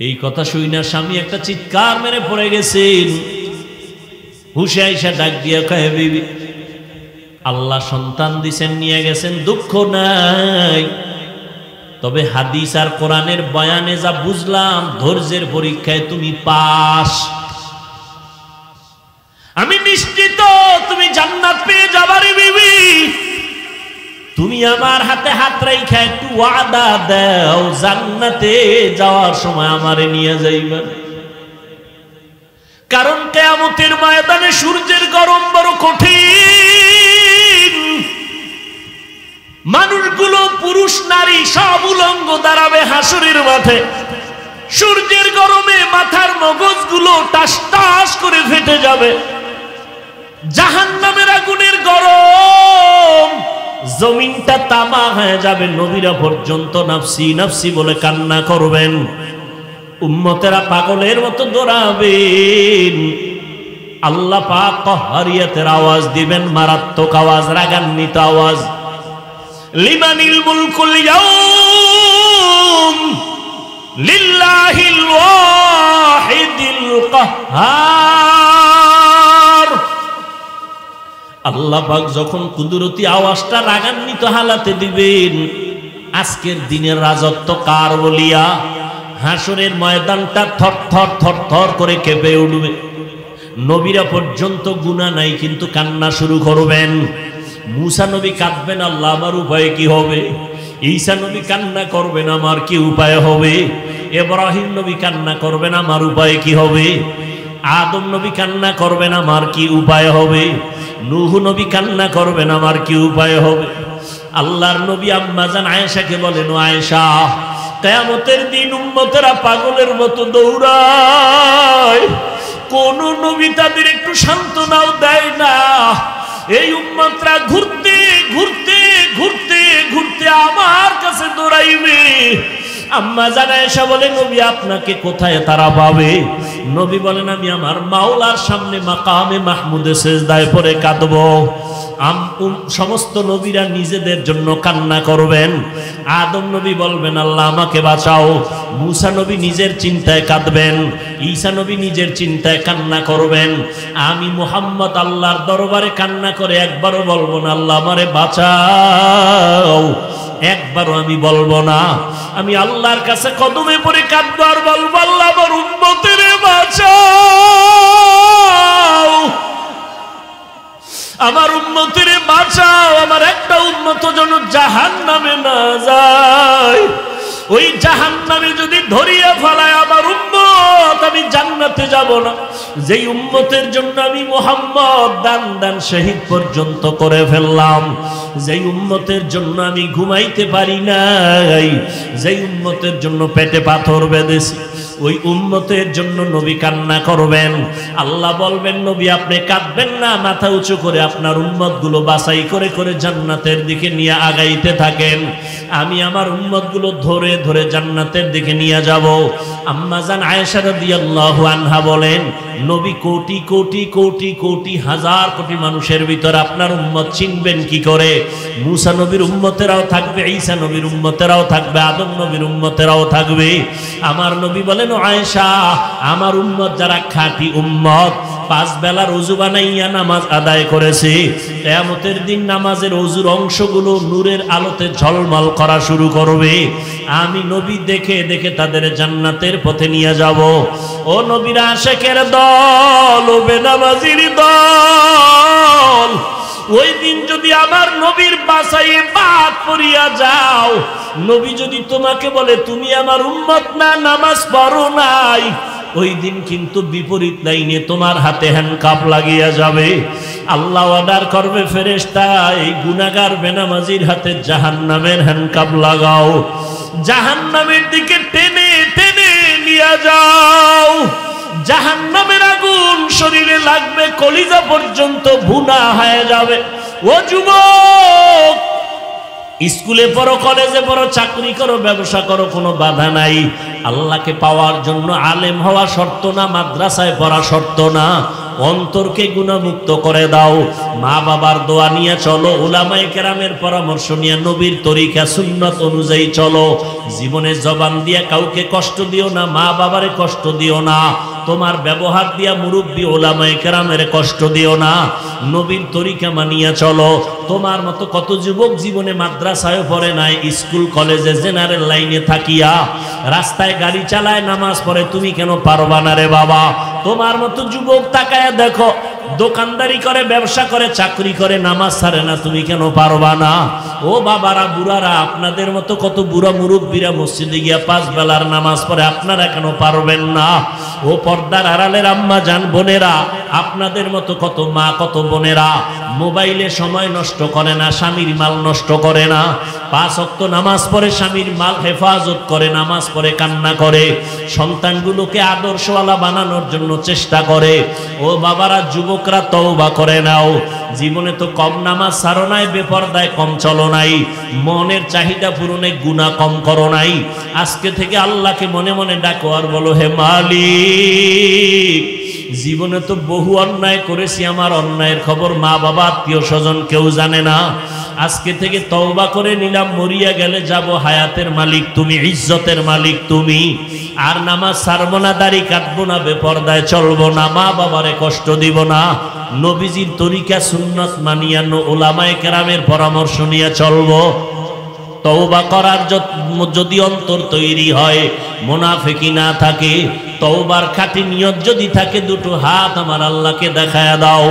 এই কথা শুই না স্বামী একটা চিৎকার মেরে পড়ে গেছেন। হুশে আইসা ডাক দিয়া কয়, বিবি আল্লাহ সন্তান দিছেন, নিয়ে গেছেন, দুঃখ নাই। তবে হাদিস আর কোরআনের বয়ানে যা বুঝলাম, ধৈর্যের পরীক্ষায় তুমি পাস। আমি নিশ্চিত তুমি জান্নাত পেয়ে যাবারে বিবি। তুমি আমার হাতে হাত রাইখা একটু ওয়াদা দাও, জান্নাতে যাওয়ার সময় আমারে নিয়ে যাইবেন। কারণ কিয়ামতের ময়দানে সূর্যের গরম বড় কঠিন। দাঁড়াবে হাসরের মাঠে, সূর্যের গরমে মাথার মগজগুলো টাস টাস করে ফেটে যাবে, জাহান্নামের আগুনের গরম, জমিনটা তামা হয়ে যাবে। নবীরা পর্যন্ত নাফসি নাফসি বলে কান্না করবেন, উম্মতেরা পাগলের মতো দৌড়াবেন। আল্লাহ পাক কহরিয়াতের আওয়াজ দিবেন, মারাত্মক আওয়াজ, রাগান্বিত আওয়াজ। লিমানিল মুলকুল ইয়াউম লিল্লাহিল ওয়াহিদিল কাহ্হার। আল্লাহ পাক যখন কুদরতি আওয়াজটা রাগান্বিত হালাতে দিবেন, আজকের দিনের রাজত্ব কার বলিয়া হাসরের ময়দানটা থরথর থরথর করে কেঁপে উঠবে। নবীরা পর্যন্ত গুনাহ নাই কিন্তু কান্না শুরু করবেন। মুসা নবী কাঁদবেন, আল্লাহ আমার উপায় কি হবে? ঈসা নবী কান্না করবেন, আমার কি উপায় হবে? ইব্রাহিম নবী কান্না করবেন, আমার উপায় কি হবে? আদম নবী কান্না করবেন, আমার কি উপায় হবে? নূহ নবী কান্না করবেন, আমার কি উপায় হবে? আল্লাহর নবী আম্মা জান আয়েশাকে বলেন, ও আয়েশা, কিয়ামতের দিন উম্মতেরা পাগলের মতো দৌড়ায়, কোন নবী তাদের একটু সান্ত্বনাও দেয় না। এই উম্মতরা ঘুরতে ঘুরতে ঘুরতে ঘুরতে আমার কাছে দৌড়াইবে। আম্মা জান আয়েশা বলে, নবী আপনাকে কোথায় তারা পাবে? নবী বলেন, আমি আমার মাওলার সামনে মাকামে মাহমুদে সিজদায় পড়ে কাঁদবো। সমস্ত নবীরা নিজেদের জন্য কান্না করবেন। আদম নবী বলবেন, আল্লাহ আমাকে বাঁচাও। মুসা নবী নিজের চিন্তায় কাঁদবেন, ঈসা নবী নিজের চিন্তায় কান্না করবেন। আমি মুহাম্মদ আল্লাহর দরবারে কান্না করে একবারও বলবো না, আল্লাহ আমারে বাঁচাও, একবারও আমি বলবো না। আমি আল্লাহর কাছে কদমে পড়ে কাঁদবো আর বলবো, আল্লাহ আমার উম্মতের বাঁচাও, আমার উম্মতের বাঁচাও, আমার একটা উম্মত যেন জাহান্নামে না যায়। ওই জাহান্নামে যদি ধরিয়া ফেলায় আমার উম্মত, আমি জান্নাতে যাব না। যেই উম্মতের জন্য আমি মুহাম্মদ দান দান শহীদ পর্যন্ত করে ফেললাম, যেই উম্মতের জন্য আমি ঘুমাইতে পারি নাই, যেই উম্মতের জন্য পেটে পাথর বেঁধেছি, ওই উম্মতের জন্য নবী কান্না করবেন। আল্লাহ বলবেন, নবী আপনি কাঁদবেন না, মাথা উঁচু করে আপনার উম্মতগুলো বাছাই করে করে জান্নাতের দিকে নিয়ে আগাইতে থাকেন। আমি আমার উম্মতগুলো ধরে ধরে জান্নাতের দিকে নিয়ে যাব। আম্মা জান আয়েশা রাদিয়াল্লাহু আনহা বলেন, নবী কোটি কোটি কোটি কোটি হাজার কোটি মানুষের ভিতর আপনার উম্মত চিনবেন কি করে? মুসা নবীর উম্মতেরাও থাকবে, ঈসা নবীর উম্মতেরাও থাকবে, আদম নবীর উম্মতেরাও থাকবে। আমার নবী বলেন, ও আয়েশা, আমার উম্মত যারা খাঁটি উম্মত, 5 বেলার ওযু বানাইয়া নামাজ আদায় করেছে, কিয়ামতের দিন নামাজের ওযুর অংশগুলো নূরের আলোতে ঝলমল করা শুরু করবে। আমি নবী দেখে দেখে তাদের জান্নাতের পথে নিয়ে যাব। ও নবীর আশিকের দল, ও বেনামাজির দল, ওই দিন যদি আমার নবীর বাসায় বাদ পড়িয়া যাও, নবী যদি তোমাকে বলে তুমি আমার উম্মত না, নামাজ পড়ো নাই, ওই দিন কিন্তু বিপরীত লাইনে তোমার হাতে হ্যান্ডকাপ লাগিয়া যাবে। আল্লাহ অর্ডার করবে, ফেরেশতা এই গুনাহগার বেনামাজির হাতে জাহান্নামের হ্যান্ডকাপ লাগাও, জাহান্নামের দিকে টেনে টেনে নিয়ে যাও। জাহান্নামের আগুন শরীরে লাগবে, কলিজা পর্যন্ত ভুনা হয়ে যাবে। ও যুবক, স্কুলে পড়ো, কলেজে পড়ো, চাকরি করো, ব্যবসা করো, কোনো বাধা নাই। আল্লাহকে পাওয়ার জন্য আলেম হওয়া শর্ত না, মাদ্রাসায় পড়া শর্ত না। অন্তরকে গুনাহমুক্ত করে দাও, মা বাবার দোয়া নিয়ে চলো, উলামায়ে কেরামের পরামর্শ নিয়ে নবীর তরিকা সুন্নাত অনুযায়ী চলো। জীবনে জবান দিয়া কাউকে কষ্ট দিও না, মা বাবারে কষ্ট দিও না, তোমার ব্যবহার দিয়া মুরব্বী উলামায়ে কেরামের কষ্ট দিও না। নবীর তরিকা মানিয়া চলো। তোমার মতো কত যুবক জীবনে মাদ্রাসায় পড়ে নাই, স্কুল কলেজে জেনারেল লাইনে থাকিয়া রাস্তায় গাড়ি চালায়, নামাজ পড়ে, তুমি কেন পারবা না রে বাবা? তোমার মতো যুবক তাকায় দেখো, দোকানদারি করে, ব্যবসা করে, চাকরি করে, নামাজ ছাড়ে না, তুমি কেন পারবা না? ও বাবারা, বুড়ারা, আপনাদের মতো কত বুড়া মুরব্বীরা মসজিদে গিয়া 5 বেলার নামাজ পড়ে, আপনারা কেন পারবেন না? ও পর্দার আড়ালের আম্মা জান বোনেরা, আপনাদের মতো কত মা, কত বোনেরা মোবাইলে সময় নষ্ট করে না, স্বামীর মাল নষ্ট করে না, 5 ওয়াক্ত নামাজ পড়ে, স্বামীর মাল হেফাজত করে, নামাজ পড়ে, কান্না করে, সন্তানগুলোকে আদর্শওয়ালা বানানোর জন্য চেষ্টা করে। ও বাবারা, যুবকরা তওবা করে নাও। জীবনে তো কম নামাজ ছাড়ো নাই, বেপরদায় কম চলো নাই, মনের চাহিদা পূরণে গুনাহ কম করো নাই। আজকে থেকে আল্লাহকে মনে মনে ডাকো আর বলো, হে মালিক, জীবনে তো বহু অন্যায় করেছি, আমার অন্যায়ের খবর মা বাবা আত্মীয় স্বজন কেউ জানে না। আজকে থেকে তওবা করে নিলাম, মরিয়া গেলে যাব, হায়াতের মালিক তুমি, ইজ্জতের মালিক তুমি। আর নামাজ ছাড়বো না, দাড়ি কাটবো না, বেপরদায় চলবো না, মা বাবারে কষ্ট দিব না, নবীজির তরিকা সুন্নাত মানিয়া, ওলামায়ে কেরামের পরামর্শ নিয়ে চলবো। তওবা করার যদি অন্তর তৈরি হয়, মুনাফিকি না থাকে, তওবার খাঁটি নিয়ত যদি থাকে, দুটো হাত আমার আল্লাহকে দেখায়া দাও।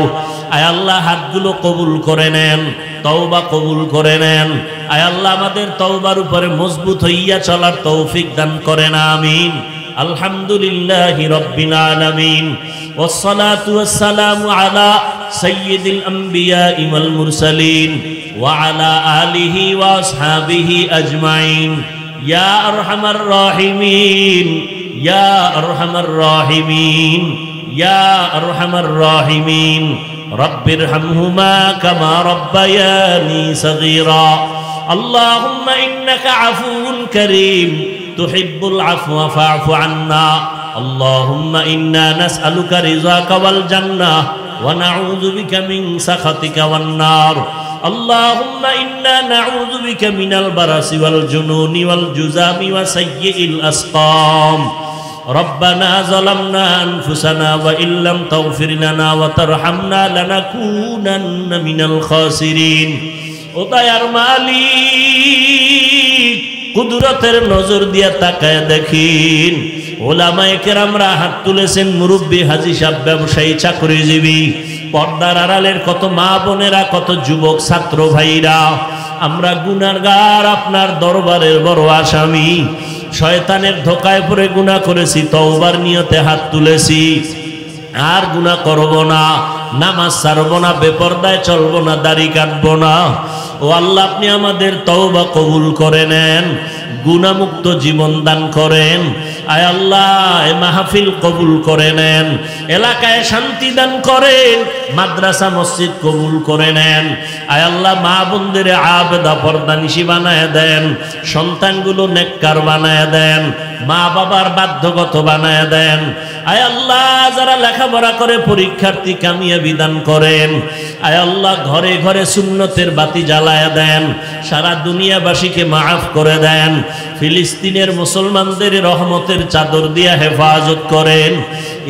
আয় আল্লাহ, হাতগুলো কবুল করে নেন, তওবা কবুল করে নেন। আয় আল্লাহ, আমাদের তওবার উপরে মজবুত হইয়া চলার তৌফিক দান করেন, আমিন। আলহামদুলিল্লাহি রাব্বিল আলামিন, ওয়াসসালাতু ওয়াসসালামু আলা সাইয়্যিদিল আম্বিয়া ওয়াল মুরসালিন ওয়া আলা আলিহি ওয়া আসহাবিহি আজমাইন। ইয়া আরহামার রাহিমিন, ইয়া আরহামার রাহিমিন, ইয়া আরহামার রাহিমিন। রব্বিরহামহুমা কামা রব্বায়ানি সগীরা। আল্লাহুম্মা ইন্নাকা আফুউন কারীম তুহিব্বুল আফওয়া ফা'ফু আন্না। আল্লাহুম্মা ইন্না নাসআলুকা রিযাকা ওয়াল জান্নাহ ওয়া নাউযু বিকা মিন সাখাতিকা ওয়ান নার। اللهم إنا نعوذ بك من البرص والجنون والجذام وسيء الأسقام. ربنا ظلمنا أنفسنا وإن لم تغفر لنا وترحمنا لنكونن من الخاسرين. ও দয়ার মালিক, কুদরতের নজর দিয়া তাকায় দেখিন, ওলামায়ে কেরামরা হাত তুলেছেন, মুরব্বী, হাজী সাহেব, ব্যবসায়ী, চাকরিজীবী, পর্দার আড়ালের কত মা বোনেরা, কত যুবক ছাত্র ভাইরা, আমরা গুনাহগার, আপনার দরবারের বড় আসামি। শয়তানের ধোকায় পড়ে গুনাহ করেছি, তওবার নিয়তে হাত তুলেছি, আর গুনাহ করব না, নামাজ ছাড়ব না, বেপরদায় চলব না, দাড়ি কাটব না। ও আল্লাহ, আপনি আমাদের তওবা কবুল করে নেন, গুনাহমুক্ত জীবন দান করেন। আয় আল্লাহ, এ মাহফিল কবুল করে নেন, এলাকায় শান্তি দান করেন, মাদ্রাসা মসজিদ কবুল করে নেন। আয় আল্লাহ, মা বোনদের আবেদা পর্দানিশী বানায় দেন, সন্তানগুলো নেককার বানায় দেন, মা বাবার বাধ্যগত বানায় দেন। আয় আল্লাহ, যারা লেখাপড়া করে পরীক্ষার্থী কামিয়াবি দান করেন। আয় আল্লাহ, ঘরে ঘরে সুন্নতের বাতি জ্বালায় দেন, সারা দুনিয়াবাসীকে মাফ করে দেন। ফিলিস্তিনের মুসলমানদের রহমতের চাদর দিয়া হেফাজত করেন,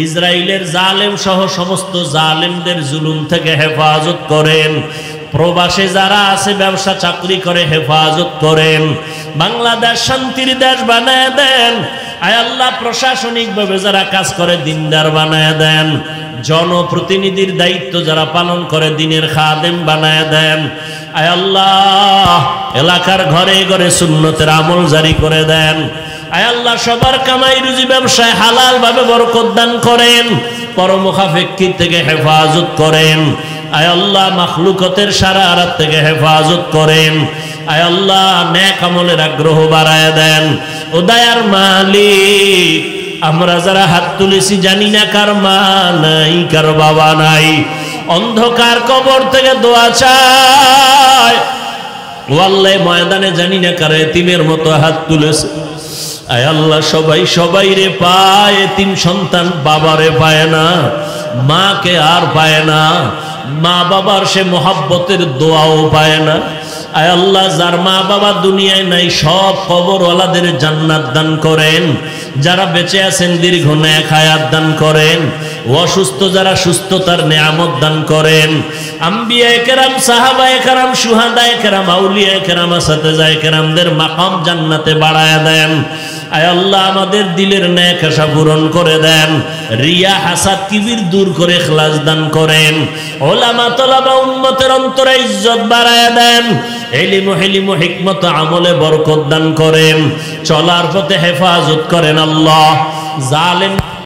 ইসরায়েলের জালেম সহ সমস্ত জালেমদের জুলুম থেকে হেফাজত করেন। প্রবাসে যারা আছে, ব্যবসা চাকরি করে, হেফাজত করেন। বাংলাদেশ শান্তির দেশ বানায় দেন। আয় আল্লাহ, প্রশাসনিকভাবে যারা কাজ করে, দিনদার বানায় দেন। জনপ্রতিনিধির দায়িত্ব যারা পালন করে, দিনের খাদেম বানায় দেন। আয় আল্লাহ, এলাকার ঘরে ঘরে সুন্নতের আমল জারি করে দেন। আয় আল্লাহ, সবার কামাই রুজি ব্যবসায় হালাল ভাবে বরকত দান করেন, পরমুখাপেক্ষী থেকে হেফাজত করেন। আয় আল্লাহ, মাখলুকতের শারারাত থেকে হেফাজত করেন। আয় আল্লাহ, নেক আমলের আগ্রহ বাড়ায় দেন। ও দয়ার মালিক, আমরা যারা হাত তুলেছি, জানি না কার মা নাই, কার বাবা নাই, অন্ধকার কবর থেকে দোয়া চায়। ও আল্লাহ, ময়দানে জানি না কার এতিমের মতো হাত তুলেছে। আয় আল্লাহ, সবাই সবাই রে পায়, এতিম সন্তান বাবারে পায় না, মাকে আর পায় না, মা বাবার সে মোহাব্বতের দোয়াও পায় না। আয় আল্লাহ, যার মা বাবা দুনিয়ায় নাই, সব কবরওয়ালাদের জান্নাত দান করেন। যারা বেঁচে আছেন, দীর্ঘ নেক হায়াত দান করেন। অসুস্থ যারা, সুস্থতার নেয়ামত দান করেন। আম্বিয়ায়ে কেরাম, সাহাবায়ে কেরাম, শুহাদায়ে কেরাম, আউলিয়ায়ে কেরাম, আসাতেজায়ে কেরামদের মাকাম জান্নাতে বাড়ায়া দেন। আয় আল্লাহ আমাদের দিলের নেক আশা পূরণ করে দেন, রিয়া হাসাদ কিবির দূর করে ইখলাস দান করেন, উলামা তলাবা উম্মতের অন্তরে ইজ্জত বাড়ায় দেন, ইলম হিকমত আমলে বরকত দান করেন, চলার পথে হেফাজত করেন আল্লাহ। জালেম